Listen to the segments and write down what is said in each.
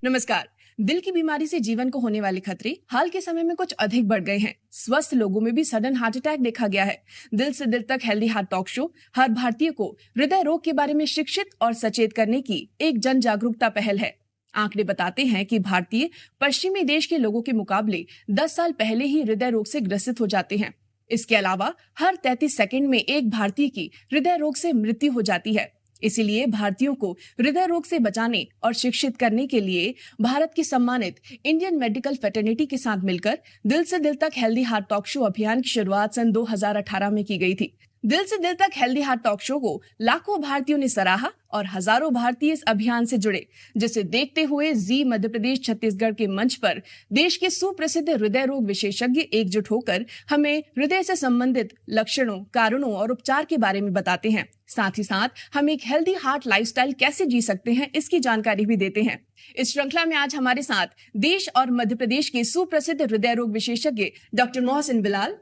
नमस्कार। दिल की बीमारी से जीवन को होने वाले खतरे हाल के समय में कुछ अधिक बढ़ गए हैं। स्वस्थ लोगों में भी सडन हार्ट अटैक देखा गया है। दिल से दिल तक हेल्दी हार्ट टॉक शो हर भारतीय को हृदय रोग के बारे में शिक्षित और सचेत करने की एक जन जागरूकता पहल है। आंकड़े बताते हैं कि भारतीय पश्चिमी देश के लोगों के मुकाबले 10 साल पहले ही हृदय रोग से ग्रसित हो जाते हैं। इसके अलावा हर 33 सेकंड में एक भारतीय की हृदय रोग से मृत्यु हो जाती है। इसीलिए भारतीयों को हृदय रोग से बचाने और शिक्षित करने के लिए भारत की सम्मानित इंडियन मेडिकल फेटर्निटी के साथ मिलकर दिल से दिल तक हेल्दी हार्ट टॉक शो अभियान की शुरुआत सन 2018 में की गई थी। दिल से दिल तक हेल्दी हार्ट टॉक शो को लाखों भारतीयों ने सराहा और हजारों भारतीय इस अभियान से जुड़े, जिसे देखते हुए जी मध्य प्रदेश छत्तीसगढ़ के मंच पर देश के सुप्रसिद्ध हृदय रोग विशेषज्ञ एकजुट होकर हमें हृदय से संबंधित लक्षणों, कारणों और उपचार के बारे में बताते हैं। साथ ही साथ हम एक हेल्दी हार्ट लाइफस्टाइल कैसे जी सकते हैं, इसकी जानकारी भी देते हैं। इस श्रृंखला में आज हमारे साथ देश और मध्य प्रदेश के सुप्रसिद्ध हृदय रोग विशेषज्ञ डॉक्टर मोहसिन बिलाल,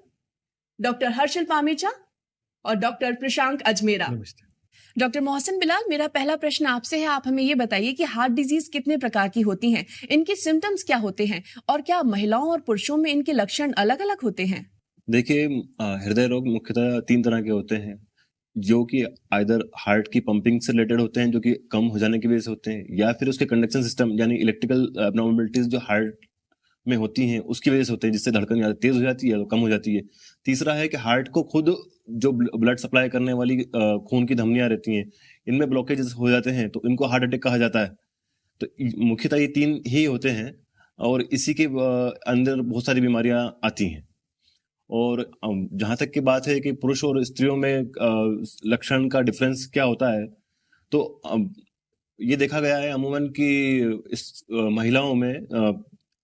डॉक्टर हर्षल पामेचा और डॉक्टर प्रशांक अजमेरा। डॉक्टर मोहसिन बिलाल, मेरा पहला प्रश्न आपसे है। आप हमें ये बताइए कि हार्ट डिजीज कितने प्रकार की होती हैं, इनके सिम्टम्स क्या होते हैं और क्या महिलाओं और पुरुषों में इनके लक्षण अलग अलग होते हैं? देखिए, हृदय रोग मुख्यतः 3 तरह के होते हैं, जो कि आइदर हार्ट की पंपिंग से रिलेटेड होते हैं, जो कि कम हो जाने की वजह से होते हैं, या फिर उसके कंडक्शन सिस्टम यानी इलेक्ट्रिकल एब्नॉर्मलिटीज जो हार्ट में होती हैं उसकी वजह से होते हैं, जिससे धड़कन या तेज हो जाती है या कम हो जाती है। तीसरा है कि हार्ट को खुद जो ब्लड सप्लाई करने वाली खून की धमनियां रहती हैं, इनमें ब्लॉकेजेस हो जाते हैं, तो इनको हार्ट अटैक कहा जाता है। तो मुख्यतः ये 3 ही होते हैं और इसी के अंदर बहुत सारी बीमारियां आती हैं। और जहां तक की बात है कि पुरुष और स्त्रियों में लक्षण का डिफरेंस क्या होता है, तो ये देखा गया है अमूमन कि इस महिलाओं में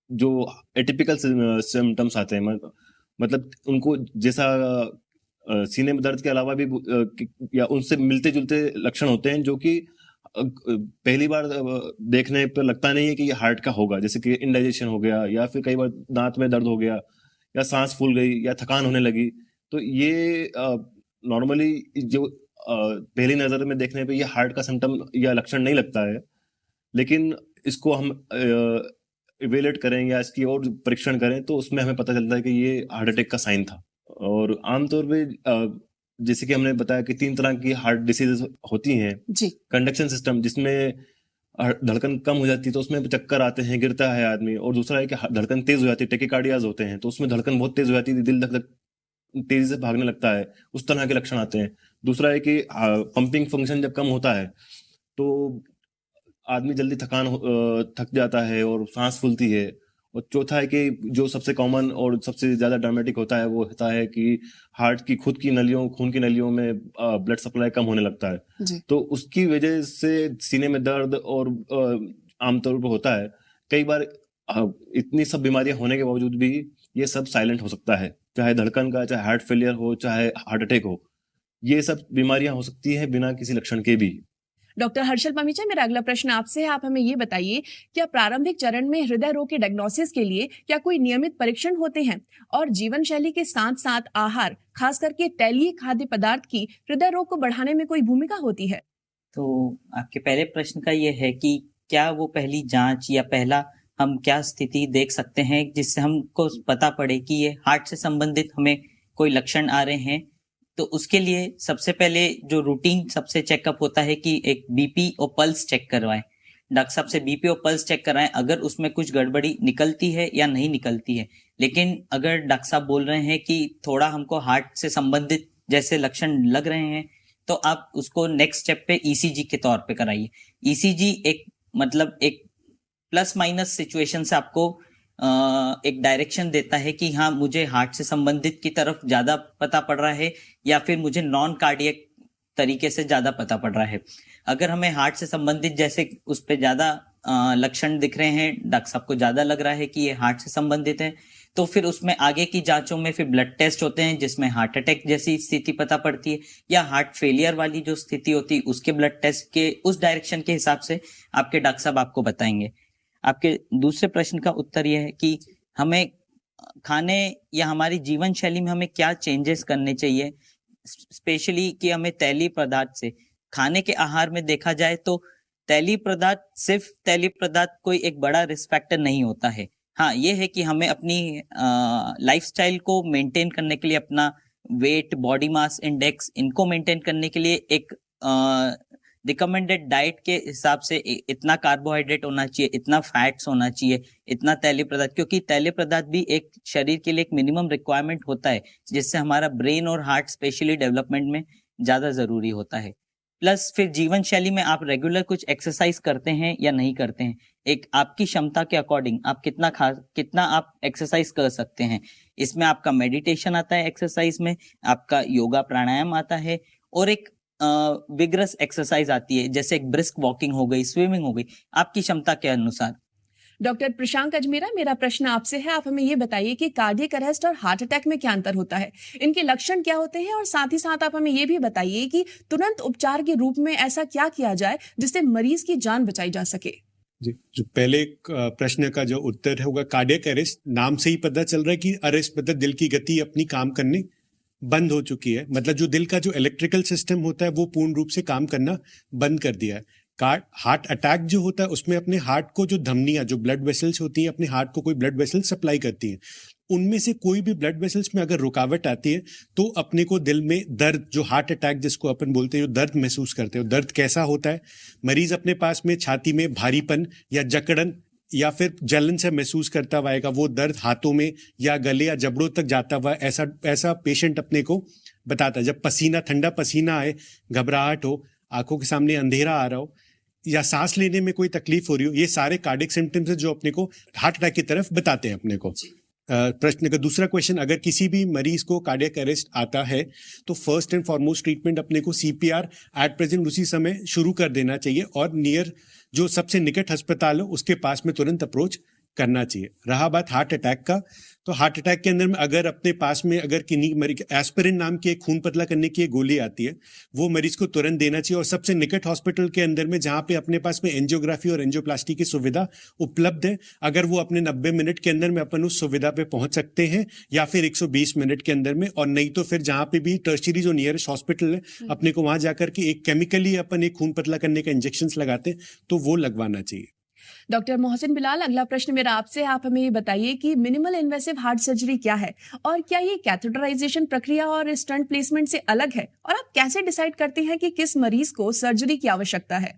जो एटिपिकल सिम्टम्स आते हैं, मतलब उनको जैसा सीने में दर्द के अलावा भी या उनसे मिलते जुलते लक्षण होते हैं, जो कि पहली बार देखने पर लगता नहीं है कि ये हार्ट का होगा, जैसे कि इंडाइजेशन हो गया, या फिर कई बार दांत में दर्द हो गया, या सांस फूल गई, या थकान होने लगी। तो ये नॉर्मली जो पहली नजर में देखने पे ये हार्ट का सिम्टम या लक्षण नहीं लगता है, लेकिन इसको हम इवेल्युएट करें या इसकी और परीक्षण करें तो उसमें हमें पता चलता है कि ये हार्ट अटैक का साइन था। और आमतौर पे जैसे कि हमने बताया कि 3 तरह की हार्ट डिसीजेस होती हैं जी। कंडक्शन सिस्टम, जिसमें धड़कन कम हो जाती है तो उसमें चक्कर आते हैं, गिरता है आदमी। और दूसरा है कि धड़कन तेज हो जाती है, टेकिकार्डियाज होते हैं, तो उसमें धड़कन बहुत तेज हो जाती है, दिल धक धक तेजी से भागने लगता है, उस तरह के लक्षण आते हैं। दूसरा है कि पंपिंग फंक्शन जब कम होता है तो आदमी जल्दी थक जाता है और सांस फूलती है। और चौथा है कि जो सबसे कॉमन और सबसे ज्यादा ड्रामेटिक होता है वो होता है कि हार्ट की खुद की नलियों, खून की नलियों में ब्लड सप्लाई कम होने लगता है। तो उसकी वजह से सीने में दर्द और आमतौर पर होता है। कई बार इतनी सब बीमारियां होने के बावजूद भी ये सब साइलेंट हो सकता है, चाहे धड़कन का, चाहे हार्ट फेलियर हो, चाहे हार्ट अटैक हो। ये सब बीमारियां हो सकती है बिना किसी लक्षण के भी। डॉक्टर हर्षल पामेचा, मेरा अगला प्रश्न आपसे है। आप हमें ये बताइए, क्या प्रारंभिक चरण में हृदय रोग के डायग्नोसिस के लिए क्या कोई नियमित परीक्षण होते हैं, और जीवन शैली के साथ साथ आहार, खास करके तैलीय खाद्य पदार्थ की हृदय रोग को बढ़ाने में कोई भूमिका होती है? तो आपके पहले प्रश्न का ये है कि क्या वो पहली जांच या पहला हम क्या स्थिति देख सकते हैं जिससे हमको पता पड़े कि ये हार्ट से संबंधित हमें कोई लक्षण आ रहे हैं। तो उसके लिए सबसे पहले जो रूटीन सबसे चेकअप होता है कि एक बीपी और पल्स चेक करवाएं। डॉक्टर साहब से बीपी और पल्स चेक कराएं, अगर उसमें कुछ गड़बड़ी निकलती है या नहीं निकलती है। लेकिन अगर डॉक्टर साहब बोल रहे हैं कि थोड़ा हमको हार्ट से संबंधित जैसे लक्षण लग रहे हैं, तो आप उसको नेक्स्ट स्टेप पे ईसीजी के तौर पे कराइए। ईसीजी एक प्लस माइनस सिचुएशन से आपको एक डायरेक्शन देता है कि हाँ, मुझे हार्ट से संबंधित की तरफ ज्यादा पता पड़ रहा है या फिर मुझे नॉन कार्डियक तरीके से ज्यादा पता पड़ रहा है। अगर हमें हार्ट से संबंधित जैसे उस पर ज्यादा लक्षण दिख रहे हैं, डॉक्टर साहब को ज्यादा लग रहा है कि ये हार्ट से संबंधित है, तो फिर उसमें आगे की जांचों में फिर ब्लड टेस्ट होते हैं जिसमें हार्ट अटैक जैसी स्थिति पता पड़ती है, या हार्ट फेलियर वाली जो स्थिति होती है उसके ब्लड टेस्ट के उस डायरेक्शन के हिसाब से आपके डॉक्टर साहब आपको बताएंगे। आपके दूसरे प्रश्न का उत्तर यह है कि हमें खाने या हमारी जीवन शैली में हमें क्या चेंजेस करने चाहिए, स्पेशली कि हमें तैलीय पदार्थ से खाने के आहार में देखा जाए तो तैलीय पदार्थ सिर्फ तैलीय पदार्थ कोई एक बड़ा रिस्क फैक्टर नहीं होता है। हाँ, ये है कि हमें अपनी लाइफस्टाइल को मेंटेन करने के लिए, अपना वेट, बॉडी मास इंडेक्स, इनको मेंटेन करने के लिए एक रिकमेंडेड डाइट के हिसाब से इतना कार्बोहाइड्रेट होना चाहिए, इतना फैट्स होना चाहिए, इतना तैलीय पदार्थ, क्योंकि तैलीय पदार्थ भी एक शरीर के लिए एक मिनिमम रिक्वायरमेंट होता है, जिससे हमारा ब्रेन और हार्ट स्पेशली डेवलपमेंट में ज्यादा जरूरी होता है। प्लस फिर जीवन शैली में आप रेगुलर कुछ एक्सरसाइज करते हैं या नहीं करते हैं, एक आपकी क्षमता के अकॉर्डिंग आप कितना आप एक्सरसाइज कर सकते हैं। इसमें आपका मेडिटेशन आता है, एक्सरसाइज में आपका योगा प्राणायाम आता है, और एक विग्रस एक्सरसाइज आती है, जैसे एक ब्रिस्क वॉकिंग हो गई, स्विमिंग हो गई, आपकी क्षमता के अनुसार। डॉक्टर प्रशांक अजमेरा, मेरा प्रश्न आपसे है, आप हमें ये बताइए कि कार्डियक अरेस्ट और हार्ट अटैक में क्या अंतर होता है, इनके लक्षण क्या होते हैं, और साथ ही साथ आप हमें ये भी बताइए कि तुरंत उपचार के रूप में ऐसा क्या किया जाए जिससे मरीज की जान बचाई जा सके। जी, जो पहले प्रश्न का जो उत्तर होगा, कार्डियक अरेस्ट, नाम से ही पता चल रहा है कि अरेस्ट मतलब दिल की गति अपनी काम करने बंद हो चुकी है, मतलब जो दिल का जो इलेक्ट्रिकल सिस्टम होता है वो पूर्ण रूप से काम करना बंद कर दिया है। हार्ट अटैक जो होता है उसमें अपने हार्ट को जो धमनियां, जो ब्लड वेसल्स होती हैं, अपने हार्ट को कोई ब्लड वेसल सप्लाई करती हैं, उनमें से कोई भी ब्लड वेसल्स में अगर रुकावट आती है तो अपने को दिल में दर्द, जो हार्ट अटैक जिसको अपन बोलते हैं, जो दर्द महसूस करते हो। दर्द कैसा होता है, मरीज अपने पास में छाती में भारीपन या जकड़न या फिर जलन से महसूस करता हुआ आएगा, वो दर्द हाथों में या गले या जबड़ों तक जाता हुआ ऐसा पेशेंट अपने को बताता है। जब पसीना, ठंडा पसीना आए, घबराहट हो, आंखों के सामने अंधेरा आ रहा हो, या सांस लेने में कोई तकलीफ हो रही हो, ये सारे कार्डियक सिम्टम्स है जो अपने को हार्ट अटैक की तरफ बताते हैं अपने को। प्रश्न का दूसरा क्वेश्चन, अगर किसी भी मरीज को कार्डियक अरेस्ट आता है तो फर्स्ट एंड फॉरमोस्ट ट्रीटमेंट अपने को सीपीआर एट प्रेजेंट उसी समय शुरू कर देना चाहिए, और नियर जो सबसे निकट अस्पताल हो उसके पास में तुरंत अप्रोच करना चाहिए। रहा बात हार्ट अटैक का, तो हार्ट अटैक के अंदर में अगर अपने पास में अगर किन्हीं मरीज, एस्पिरिन नाम की एक खून पतला करने की एक गोली आती है, वो मरीज को तुरंत देना चाहिए, और सबसे निकट हॉस्पिटल के अंदर में जहाँ पे अपने पास में एंजियोग्राफी और एंजियोप्लास्टी की सुविधा उपलब्ध है, अगर वो अपने 90 मिनट के अंदर में अपन उस सुविधा पे पहुंच सकते हैं, या फिर 120 मिनट के अंदर में, और नहीं तो फिर जहाँ पे भी टर्शियरी जो नियरेस्ट हॉस्पिटल है अपने को वहां जाकर के एक केमिकली अपन एक खून पतला करने का इंजेक्शन लगाते हैं तो वो लगवाना चाहिए। डॉक्टर मोहसिन बिलाल, अगला प्रश्न मेरा आपसे, आप हमें ये बताइए कि मिनिमल इन्वेसिव हार्ट सर्जरी क्या है, और क्या ये कैथेटराइजेशन प्रक्रिया और स्टंट प्लेसमेंट से अलग है, और आप कैसे डिसाइड करते हैं कि किस मरीज को सर्जरी की आवश्यकता है?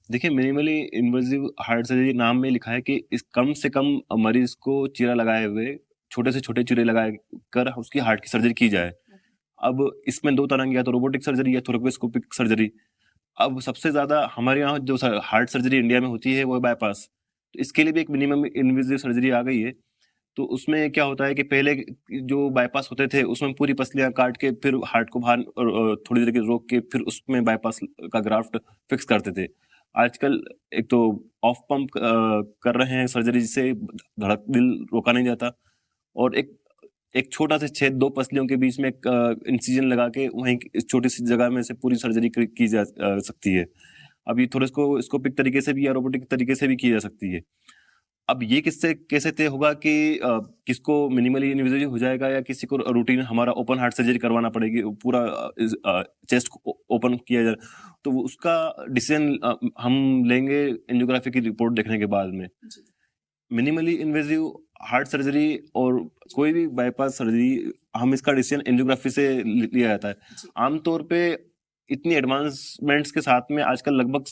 देखिए, मिनिमली इन्वेसिव हार्ट सर्जरी नाम में लिखा है कि इस कम से कम मरीज को चीरा लगाए हुए, छोटे से छोटे चीरे लगाए कर उसकी हार्ट की सर्जरी की जाए। अब इसमें दो तरह की, या तो रोबोटिक सर्जरी या थोरेकोस्कोपिक सर्जरी। अब सबसे ज्यादा हमारे यहाँ जो हार्ट सर्जरी इंडिया में होती है वो बाईपास, तो इसके लिए भी एक मिनिमम इन्वेसिव सर्जरी आ गई है। तो उसमें क्या होता है कि पहले जो बाईपास होते थे उसमें पूरी पसलियां काट के फिर हार्ट को बाहर थोड़ी देर के रोक के फिर उसमें बाईपास का ग्राफ्ट फिक्स करते थे। आजकल एक तो ऑफ पंप कर रहे हैं सर्जरी, जिससे दिल रोका नहीं जाता, और एक छोटा सा छेद 2 पसलियों के बीच में एक इंसिजन लगा के वहीं इस छोटी सी जगह में से पूरी सर्जरी की जा सकती है। अब ये थोरेस्कोपिक तरीके से भी या रोबोटिक तरीके से भी की जा सकती है। अब ये कैसे तय होगा कि किसको मिनिमली इन्वेसिव हो जाएगा या किसी को रूटीन हमारा ओपन हार्ट सर्जरी करवाना पड़ेगी, पूरा चेस्ट को ओपन किया जाए, तो उसका डिसीजन हम लेंगे एंजियोग्राफी की रिपोर्ट देखने के बाद में। मिनिमली इन्वेसिव हार्ट सर्जरी और कोई भी बाईपास सर्जरी, हम इसका डिसीजन एंजियोग्राफी से लिया जाता है। आमतौर पे इतनी एडवांसमेंट्स के साथ में आजकल लगभग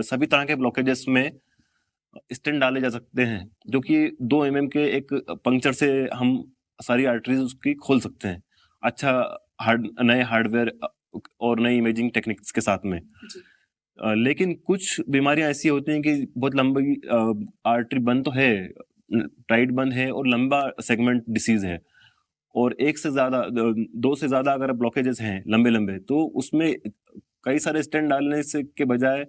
सभी तरह के ब्लॉकेजेस में स्टेंट डाले जा सकते हैं, जो कि 2 mm के एक पंक्चर से हम सारी आर्टरीज उसकी खोल सकते हैं, अच्छा नए हार्डवेयर और नई इमेजिंग टेक्निक्स के साथ में। लेकिन कुछ बीमारियां ऐसी होती हैं कि बहुत लंबी आर्टरी बंद तो है, टाइट बंद है और लंबा सेगमेंट डिसीज है, और 1 से ज्यादा 2 से ज्यादा अगर ब्लॉकेजेस हैं लंबे, तो उसमें कई सारे स्टेंट डालने से के बजाय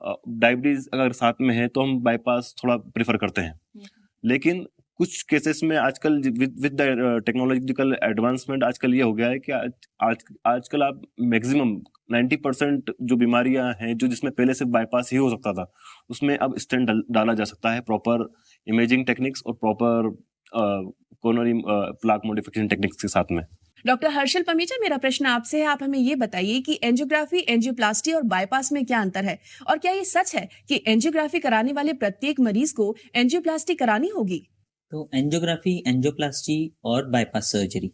डायबिटीज अगर साथ में है तो हम बाईपास थोड़ा प्रेफर करते हैं। लेकिन कुछ केसेस में आजकल विद द टेक्नोलॉजिकल एडवांसमेंट आजकल ये हो गया है कि आजकल आप मैक्सिमम 90% जो बीमारियां हैं जो जिसमें पहले से बाईपास ही हो सकता था, उसमें अब स्टेंट डाला जा सकता है, प्रॉपर इमेजिंग टेक्निक्स और proper coronary plaque modification techniques के साथ में। डॉक्टर हर्षल पमीजा, मेरा प्रश्न आपसे है, आप हमें ये बताइए कि एंजियोग्राफी, एंजियोप्लास्टी और बाईपास में क्या अंतर है, और क्या ये सच है कि एंजियोग्राफी कराने वाले प्रत्येक मरीज को एंजियोप्लास्टी करानी होगी? तो एंजियोग्राफी, एंजियोप्लास्टी और बाईपास सर्जरी,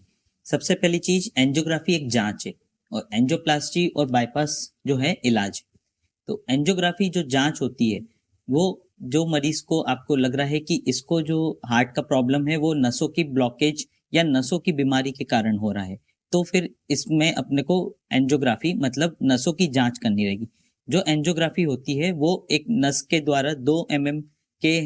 सबसे पहली चीज एंजियोग्राफी एक जांच है और एंजियोप्लास्टी और बाईपास जो है इलाज। तो एंजियोग्राफी जो जांच होती है वो जो मरीज को आपको लग रहा है कि इसको जो हार्ट का प्रॉब्लम है वो नसों की ब्लॉकेज या नसों की बीमारी के कारण हो रहा है, तो फिर इसमें अपने को एंजियोग्राफी मतलब नसों की जांच करनी रहेगी। जो एंजियोग्राफी होती है वो एक नस के द्वारा 2 mm के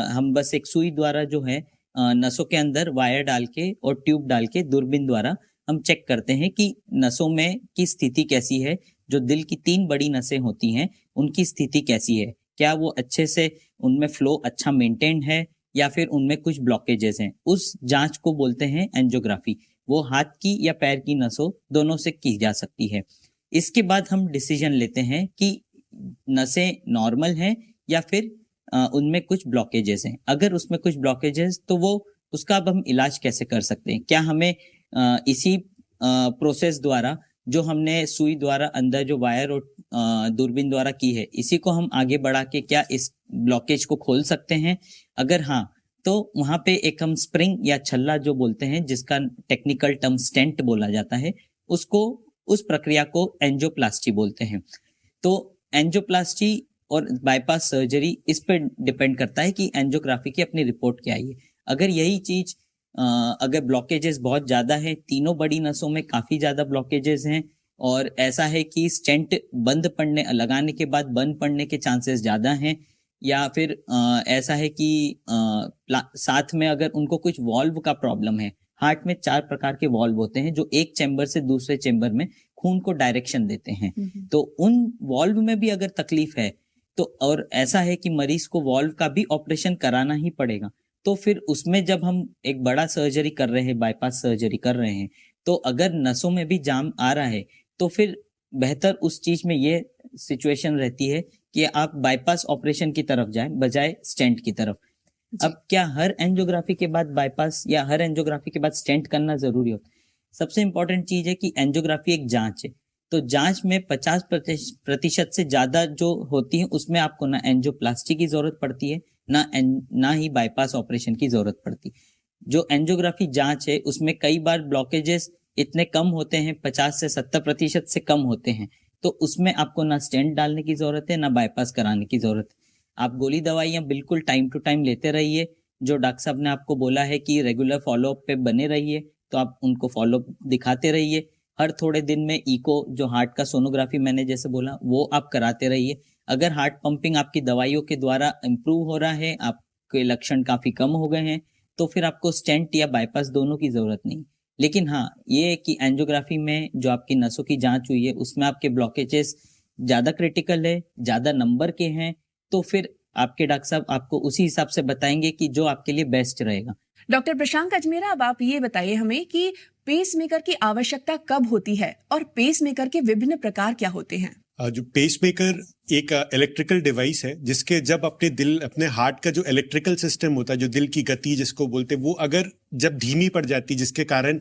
हम बस एक सुई द्वारा जो है नसों के अंदर वायर डाल के और ट्यूब डाल के दूरबीन द्वारा हम चेक करते हैं कि नसों में की स्थिति कैसी है। जो दिल की 3 बड़ी नसें होती हैं उनकी स्थिति कैसी है, क्या वो अच्छे से उनमें फ्लो अच्छा मेंटेन है या फिर उनमें कुछ ब्लॉकेजेस हैं, उस जांच को बोलते हैं एंजियोग्राफी। वो हाथ की या पैर की नसों दोनों से की जा सकती है। इसके बाद हम डिसीजन लेते हैं कि नसें नॉर्मल हैं या फिर उनमें कुछ ब्लॉकेजेस हैं। अगर उसमें कुछ ब्लॉकेजेस तो वो उसका अब हम इलाज कैसे कर सकते हैं, क्या हमें इसी प्रोसेस द्वारा जो हमने सुई द्वारा अंदर जो वायर और दूरबीन द्वारा की है इसी को हम आगे बढ़ा के क्या इस ब्लॉकेज को खोल सकते हैं? अगर हाँ तो वहां पे एक हम स्प्रिंग या छल्ला जो बोलते हैं जिसका टेक्निकल टर्म स्टेंट बोला जाता है, उसको उस प्रक्रिया को एंजियोप्लास्टी बोलते हैं। तो एंजियोप्लास्टी और बाईपास सर्जरी इस पर डिपेंड करता है कि एंजियोग्राफी की अपनी रिपोर्ट क्या आई है। अगर यही चीज अगर ब्लॉकेजेस बहुत ज्यादा है, तीनों बड़ी नसों में काफी ज्यादा ब्लॉकेजेस हैं और ऐसा है कि स्टेंट बंद पड़ने लगाने के बाद बंद पड़ने के चांसेस ज्यादा हैं, या फिर ऐसा है कि साथ में अगर उनको कुछ वॉल्व का प्रॉब्लम है, हार्ट में 4 प्रकार के वॉल्व होते हैं जो एक चैम्बर से दूसरे चैम्बर में खून को डायरेक्शन देते हैं। तो उन वॉल्व में भी अगर तकलीफ है तो और ऐसा है कि मरीज को वॉल्व का भी ऑपरेशन कराना ही पड़ेगा, तो फिर उसमें जब हम एक बड़ा सर्जरी कर रहे हैं, बाईपास सर्जरी कर रहे हैं, तो अगर नसों में भी जाम आ रहा है तो फिर बेहतर उस चीज में ये सिचुएशन रहती है कि आप बाईपास ऑपरेशन की तरफ जाएं बजाय स्टेंट की तरफ। अब क्या हर एंजियोग्राफी के बाद बाईपास या हर एंजियोग्राफी के बाद स्टेंट करना जरूरी होता है? सबसे इंपॉर्टेंट चीज है कि एंजियोग्राफी एक जांच है, तो जांच में 50% से ज्यादा जो होती है उसमें आपको ना एंजियोप्लास्टी की जरूरत पड़ती है ना ही बाईपास ऑपरेशन की जरूरत पड़ती। जो एंजियोग्राफी जांच है उसमें कई बार ब्लॉकेजेस इतने कम होते हैं, 50 से 70% से कम होते हैं, तो उसमें आपको ना स्टेंट डालने की जरूरत है ना बाईपास कराने की जरूरत है। आप गोली दवाइयां बिल्कुल टाइम टू टाइम लेते रहिए, जो डॉक्टर साहब ने आपको बोला है कि रेगुलर फॉलोअप पे बने रहिए, तो आप उनको फॉलोअप दिखाते रहिए। हर थोड़े दिन में इको जो हार्ट का सोनोग्राफी मैंने जैसे बोला वो आप कराते रहिए। अगर हार्ट पंपिंग आपकी दवाइयों के द्वारा इम्प्रूव हो रहा है, आपके लक्षण काफी कम हो गए हैं, तो फिर आपको स्टेंट या बाईपास दोनों की जरूरत नहीं। लेकिन हाँ ये है कि एंजियोग्राफी में जो आपकी नसों की जांच हुई है उसमें आपके ब्लॉकेजेस ज्यादा क्रिटिकल है, ज्यादा नंबर के हैं, तो फिर आपके डॉक्टर साहब आपको उसी हिसाब से बताएंगे कि जो आपके लिए बेस्ट रहेगा। डॉक्टर प्रशांत अजमेरा, अब आप ये बताइए हमें कि पेसमेकर की आवश्यकता कब होती है और पेसमेकर के विभिन्न प्रकार क्या होते हैं? जो पेसमेकर एक इलेक्ट्रिकल डिवाइस है जिसके जब अपने हार्ट का जो इलेक्ट्रिकल सिस्टम होता है, जो दिल की गति जिसको बोलते हैं, वो अगर जब धीमी पड़ जाती है जिसके कारण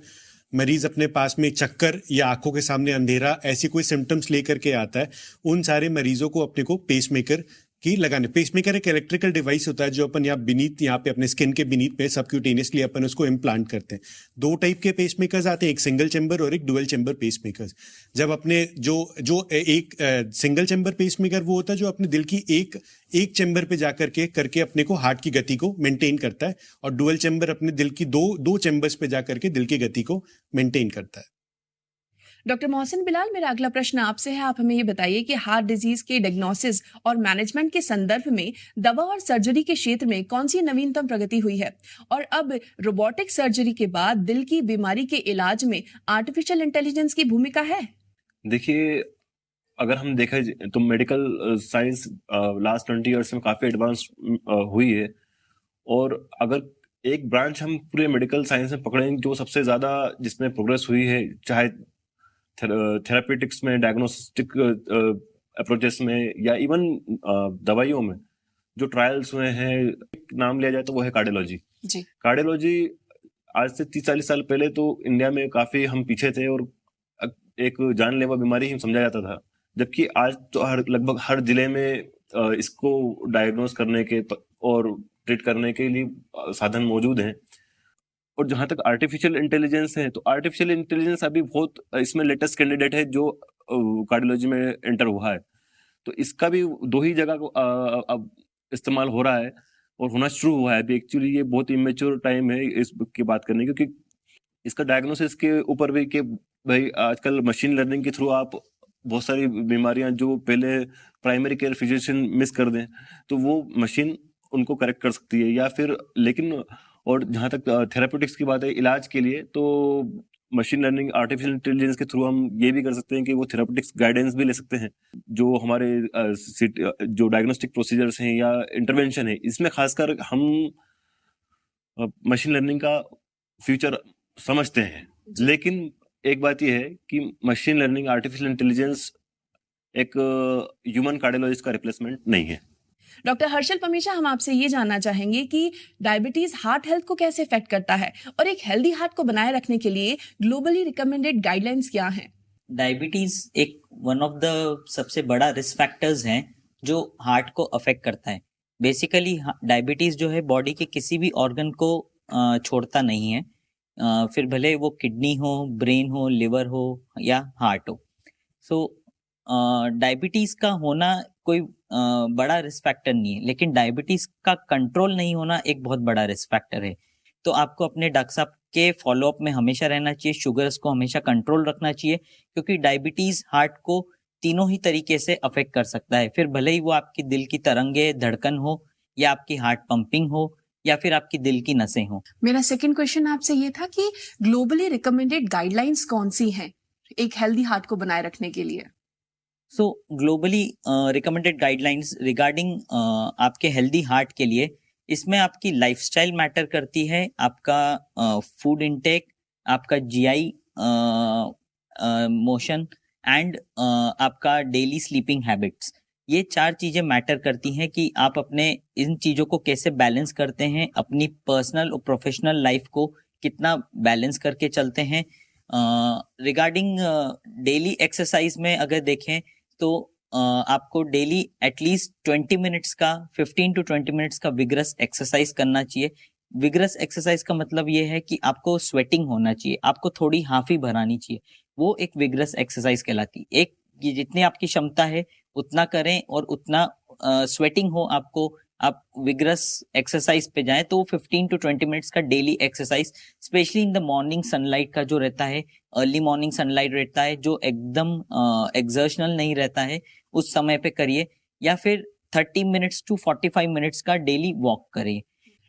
मरीज अपने पास में चक्कर या आंखों के सामने अंधेरा ऐसी कोई सिम्टम्स लेकर के आता है, उन सारे मरीजों को अपने को पेसमेकर की लगाने। पेसमेकर एक इलेक्ट्रिकल डिवाइस होता है जो अपन यहाँ पे अपने स्किन के बीनीथ में सबक्यूटेनियसली अपन उसको इम्प्लांट करते हैं। 2 टाइप के पेसमेकर्स आते हैं, एक सिंगल चैम्बर और एक डुअल चैम्बर पेसमेकर्स। जब अपने जो एक सिंगल चैम्बर पेसमेकर वो होता है जो अपने दिल की एक चैम्बर पे जाकर के करके अपने को हार्ट की गति को मेंटेन करता है, और डुअल चैम्बर अपने दिल की दो चैम्बर्स पे जाकर के दिल की गति को मेंटेन करता है। डॉक्टर मोहसिन बिलाल, मेरा अगला प्रश्न आपसे है, आप हमें ये बताइए कि हार्ट डिजीज के डायग्नोसिस और मैनेजमेंट के संदर्भ में दवा और सर्जरी के क्षेत्र में कौन सी नवीनतम प्रगति हुई है, और अब रोबोटिक सर्जरी के बाद दिल की बीमारी के इलाज में आर्टिफिशियल इंटेलिजेंस की भूमिका है? देखिए, अगर हम देखें तो मेडिकल साइंस लास्ट 20 ईयर्स में काफी एडवांस हुई है, और अगर एक ब्रांच हम पूरे मेडिकल साइंस में पकड़ें जो सबसे ज्यादा जिसमें प्रोग्रेस हुई है, चाहे थेरापेटिक्स में, डायग्नोस्टिक अप्रोचेस में, या इवन दवाइयों में जो ट्रायल्स हुए हैं, नाम लिया जाए तो वो है कार्डियोलॉजी। जी। कार्डियोलॉजी आज से 30-40 साल पहले तो इंडिया में काफी हम पीछे थे और एक जानलेवा बीमारी ही समझा जाता था, जबकि आज तो लगभग हर जिले में इसको डायग्नोस करने के और ट्रीट करने के लिए साधन मौजूद हैं। और जहां तक आर्टिफिशियल इंटेलिजेंस है, तो आर्टिफिशियल इंटेलिजेंस अभी बहुत इसमें लेटेस्ट कैंडिडेट है जो कार्डियोलॉजी में एंटर हुआ है। तो इसका भी 2 ही जगह अब इस्तेमाल हो रहा है और होना शुरू हुआ है अभी। एक्चुअली ये बहुत इमेच्योर टाइम है इस की बात करने की, क्योंकि इसका डायग्नोसिस के ऊपर भी कि भाई आजकल मशीन लर्निंग के थ्रू आप बहुत सारी बीमारियां जो पहले प्राइमरी केयर फिजिशियन मिस कर दें, तो वो मशीन उनको करेक्ट कर सकती है। या फिर लेकिन और जहां तक थेराप्यूटिक्स की बात है इलाज के लिए, तो मशीन लर्निंग आर्टिफिशियल इंटेलिजेंस के थ्रू हम ये भी कर सकते हैं कि वो थेराप्यूटिक्स गाइडेंस भी ले सकते हैं। जो हमारे जो डायग्नोस्टिक प्रोसीजर्स हैं या इंटरवेंशन है, इसमें खासकर हम मशीन लर्निंग का फ्यूचर समझते हैं। लेकिन एक बात यह है कि मशीन लर्निंग आर्टिफिशियल इंटेलिजेंस एक ह्यूमन कार्डियोलॉजिस्ट का रिप्लेसमेंट नहीं है। डॉक्टर हर्षल पमेचा, हम आपसे ये जानना चाहेंगे कि डायबिटीज हार्ट हेल्थ को कैसे इफेक्ट करता है और एक हेल्दी हार्ट को बनाए रखने के लिए ग्लोबली रिकमेंडेड गाइडलाइंस क्या हैं? डायबिटीज एक वन ऑफ द सबसे बड़ा रिस्क फैक्टर्स हैं जो हार्ट को अफेक्ट करता है। बेसिकली डायबिटीज जो है बॉडी के किसी भी ऑर्गन को छोड़ता नहीं है, फिर भले वो किडनी हो, ब्रेन हो, लिवर हो या हार्ट हो। सो डायबिटीज का होना कोई बड़ा रिस्क फैक्टर नहीं है, लेकिन डायबिटीज का कंट्रोल नहीं होना एक बहुत बड़ा रिस्क फैक्टर है। तो आपको अपने डॉक्टर साहब के फॉलोअप में हमेशा रहना चाहिए, शुगर्स को हमेशा कंट्रोल रखना चाहिए, क्योंकि डायबिटीज हार्ट को तीनों ही तरीके से अफेक्ट कर सकता है। फिर भले ही वो आपकी दिल की तरंगे धड़कन हो, या आपकी हार्ट पंपिंग हो, या फिर आपकी दिल की नसें हो। मेरा सेकंड क्वेश्चन आपसे ये था कि ग्लोबली रिकमेंडेड गाइडलाइंस कौन सी हैं एक हेल्दी हार्ट को बनाए रखने के लिए? सो ग्लोबली रिकमेंडेड गाइडलाइंस रिगार्डिंग आपके हेल्दी हार्ट के लिए, इसमें आपकी लाइफस्टाइल मैटर करती है, आपका फूड इनटेक, आपका जीआई मोशन एंड आपका डेली स्लीपिंग हैबिट्स। ये 4 चीजें मैटर करती हैं कि आप अपने इन चीजों को कैसे बैलेंस करते हैं, अपनी पर्सनल और प्रोफेशनल लाइफ को कितना बैलेंस करके चलते हैं। रिगार्डिंग डेली एक्सरसाइज में अगर देखें तो आपको डेली एटलीस्ट 20 मिनट्स का 15 to 20 मिनट्स का विगरस एक्सरसाइज करना चाहिए। विगरस एक्सरसाइज का मतलब ये है कि आपको स्वेटिंग होना चाहिए, आपको थोड़ी हाफी भरानी चाहिए, वो एक विगरस एक्सरसाइज कहलाती है। एक जितनी आपकी क्षमता है उतना करें और उतना स्वेटिंग हो आपको, आप विगरस एक्सरसाइज पे जाएं, तो 15 to 20 मिनट्स का daily exercise, specially in the morning sunlight का जो रहता है, अर्ली मॉर्निंग सनलाइट रहता है जो एकदम एक्सर्शनल नहीं रहता है, उस समय पे करिए। या फिर 30 मिनट्स to 45 मिनट्स का डेली वॉक करिए।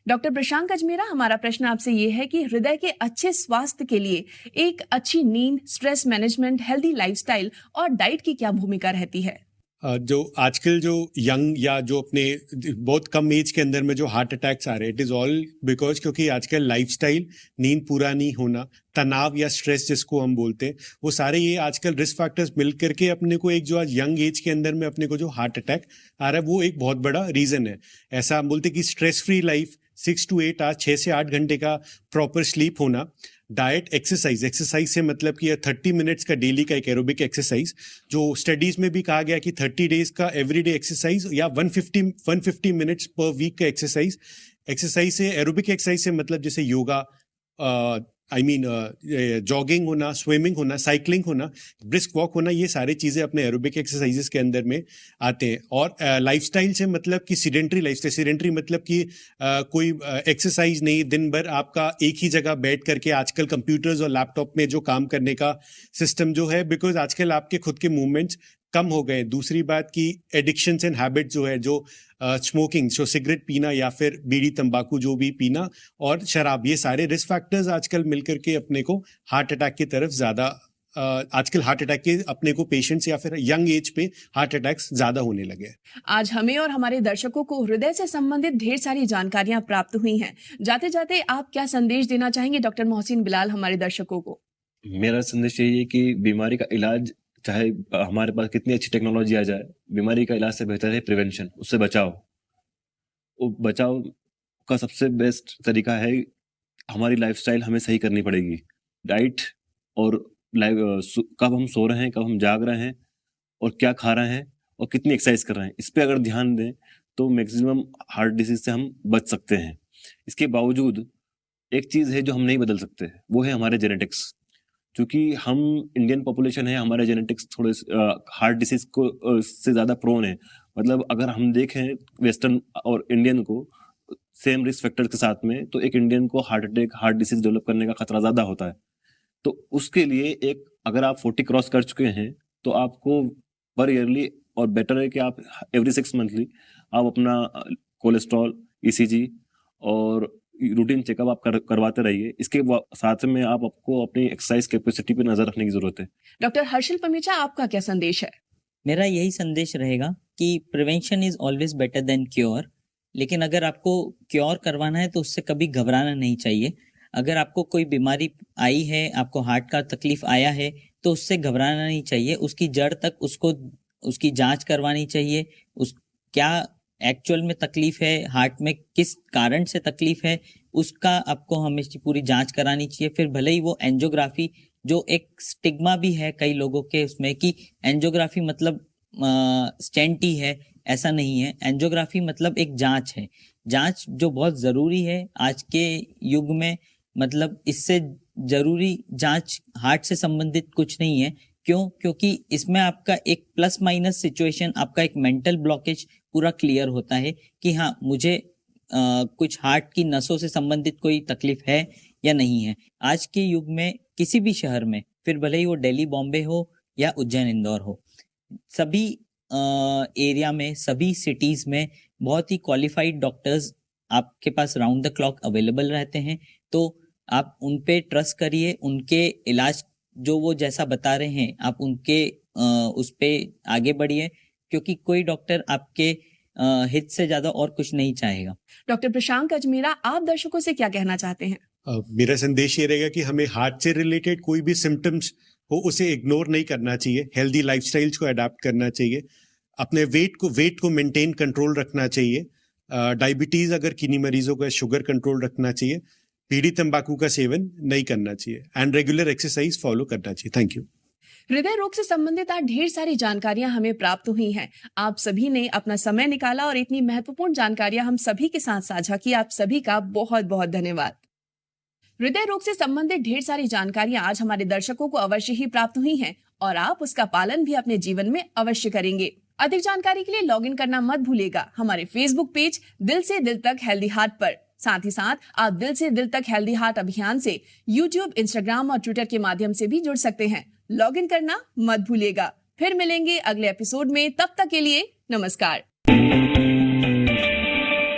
डॉक्टर प्रशांत अजमेरा, हमारा प्रश्न आपसे ये है कि हृदय के अच्छे स्वास्थ्य के लिए एक अच्छी नींद, स्ट्रेस मैनेजमेंट, हेल्दी लाइफस्टाइल और डाइट की क्या भूमिका रहती है? जो आजकल जो यंग या जो अपने बहुत कम एज के अंदर में जो हार्ट अटैक्स आ रहे हैं, इट इज ऑल बिकॉज क्योंकि आजकल लाइफस्टाइल, नींद पूरा नहीं होना, तनाव या स्ट्रेस जिसको हम बोलते हैं, वो सारे ये आजकल रिस्क फैक्टर्स मिल करके अपने को एक जो आज यंग एज के अंदर में अपने को जो हार्ट अटैक आ रहा है वो एक बहुत बड़ा रीजन है। ऐसा हम बोलते हैं कि stress free life, 6 to 8 hours, 6 से 8 घंटे का प्रॉपर स्लीप होना, डाइट, एक्सरसाइज से मतलब कि 30 मिनट्स का डेली का एक एरोबिक एक्सरसाइज, जो स्टडीज में भी कहा गया कि 30 डेज का एवरीडे एक्सरसाइज या 150 मिनट्स पर वीक का एक्सरसाइज से, एरोबिक एक्सरसाइज से मतलब जैसे योगा, जॉगिंग होना, स्विमिंग होना, साइकिलिंग होना, ब्रिस्क वॉक होना, ये सारी चीज़ें अपने एरोबिक एक्सरसाइजेस के अंदर में आते हैं। और लाइफस्टाइल से मतलब कि सीडेंट्री लाइफस्टाइल, सीडेंट्री मतलब कि कोई एक्सरसाइज नहीं, दिन भर आपका एक ही जगह बैठ करके, आजकल कंप्यूटर्स और लैपटॉप में जो काम करने का सिस्टम जो है, बिकॉज आजकल आपके खुद के मूवमेंट्स कम हो गए। दूसरी बात की एडिक्शंस एंड हैबिट जो है, जो स्मोकिंग, जो सिगरेट पीना या फिर बीड़ी तंबाकू जो भी पीना और शराब, ये सारे रिस्क फैक्टर्स आजकल मिलकर के अपने को हार्ट अटैक की तरफ ज्यादा, आजकल हार्ट अटैक के अपने को पेशेंट्स या फिर यंग एज पे हार्ट अटैक्स ज्यादा होने लगे। आज हमें और हमारे दर्शकों को हृदय से संबंधित ढेर सारी जानकारियां प्राप्त हुई हैं। जाते जाते आप क्या संदेश देना चाहेंगे डॉक्टर मोहसिन बिलाल हमारे दर्शकों को? मेरा संदेश यही है कि बीमारी का इलाज, चाहे हमारे पास कितनी अच्छी टेक्नोलॉजी आ जाए, बीमारी का इलाज से बेहतर है प्रिवेंशन, उससे बचाव। बचाव का सबसे बेस्ट तरीका है हमारी लाइफस्टाइल हमें सही करनी पड़ेगी। डाइट और कब हम सो रहे हैं, कब हम जाग रहे हैं और क्या खा रहे हैं और कितनी एक्सरसाइज कर रहे हैं, इस पे अगर ध्यान दें तो मैक्सिमम हार्ट डिसीज से हम बच सकते हैं। इसके बावजूद एक चीज़ है जो हम नहीं बदल सकते, वो है हमारे जेनेटिक्स। क्योंकि हम इंडियन पॉपुलेशन है, हमारे जेनेटिक्स थोड़े हार्ट डिसीज को से ज़्यादा प्रोन है। मतलब अगर हम देखें वेस्टर्न और इंडियन को सेम रिस्क फैक्टर के साथ में, तो एक इंडियन को heart attack, heart disease develop करने का खतरा ज़्यादा होता है। तो उसके लिए एक, अगर आप 40 क्रॉस कर चुके हैं तो आपको पर ईयरली, और बेटर है कि आप एवरी 6 मंथली आप अपना कोलेस्ट्रॉल, ईसीजी और रूटीन चेकअप आप करवाते रहिए। इसके साथ में आपको अपनी एक्सरसाइज कैपेसिटी पे नजर रखने की जरूरत है। डॉक्टर हर्षल पमीचा, आपका क्या संदेश है? मेरा यही संदेश रहेगा कि prevention is always better than cure. लेकिन अगर आपको क्योर करवाना है तो उससे कभी घबराना नहीं चाहिए। अगर आपको कोई बीमारी आई है, आपको हार्ट का तकलीफ आया है, तो उससे घबराना नहीं चाहिए। उसकी जड़ तक उसकी जांच करवानी चाहिए। उस क्या एक्चुअल में तकलीफ है, हार्ट में किस कारण से तकलीफ है, उसका आपको हमेशा पूरी जांच करानी चाहिए। फिर भले ही वो एंजियोग्राफी, जो एक स्टिग्मा भी है कई लोगों के उसमें कि एंजियोग्राफी मतलब स्टेंट ही है, ऐसा नहीं है। एंजियोग्राफी मतलब एक जांच है, जांच जो बहुत ज़रूरी है आज के युग में। मतलब इससे ज़रूरी जांच हार्ट से संबंधित कुछ नहीं है। क्यों? क्योंकि इसमें आपका एक प्लस माइनस सिचुएशन, आपका एक मेंटल ब्लॉकेज पूरा क्लियर होता है कि हाँ, मुझे कुछ हार्ट की नसों से संबंधित कोई तकलीफ है या नहीं है। आज के युग में किसी भी शहर में, फिर भले ही वो दिल्ली, बॉम्बे हो या उज्जैन, इंदौर हो, सभी एरिया में, सभी सिटीज़ में बहुत ही क्वालिफाइड डॉक्टर्स आपके पास राउंड द क्लॉक अवेलेबल रहते हैं। तो आप उन पे ट्रस्ट करिए, उनके इलाज जो वो जैसा बता रहे हैं आप उनके उस पे आगे बढ़िए, क्योंकि कोई डॉक्टर आपके हित से ज्यादा और कुछ नहीं चाहेगा। डॉक्टर प्रशांत अजमेरा, आप दर्शकों से क्या कहना चाहते हैं? मेरा संदेश ये रहेगा कि हमें हार्ट से रिलेटेड कोई भी सिम्टम्स हो उसे इग्नोर नहीं करना चाहिए। हेल्दी लाइफस्टाइल्स को अडॉप्ट करना चाहिए। अपने वेट को मेंटेन, कंट्रोल रखना चाहिए। डायबिटीज अगर किन्हीं मरीजों का, शुगर कंट्रोल रखना चाहिए। बीड़ी तंबाकू का सेवन नहीं करना चाहिए एंड रेगुलर एक्सरसाइज फॉलो करना चाहिए। Thank you. हृदय रोग से संबंधित आज ढेर सारी जानकारियां हमें प्राप्त हुई हैं। आप सभी ने अपना समय निकाला और इतनी महत्वपूर्ण जानकारियां हम सभी के साथ साझा की। आप सभी का बहुत बहुत धन्यवाद। हृदय रोग से संबंधित ढेर सारी जानकारियां आज हमारे दर्शकों को अवश्य ही प्राप्त हुई हैं और आप उसका पालन भी अपने जीवन में अवश्य करेंगे। अधिक जानकारी के लिए लॉगिन करना मत भूलिएगा हमारे फेसबुक पेज दिल से दिल तक हेल्दी हार्ट पर। साथ ही साथ आप दिल से दिल तक हेल्दी हार्ट अभियान से यूट्यूब, इंस्टाग्राम और ट्विटर के माध्यम से भी जुड़ सकते हैं। लॉगिन करना मत भूलिएगा। फिर मिलेंगे अगले एपिसोड में, तब तक के लिए नमस्कार।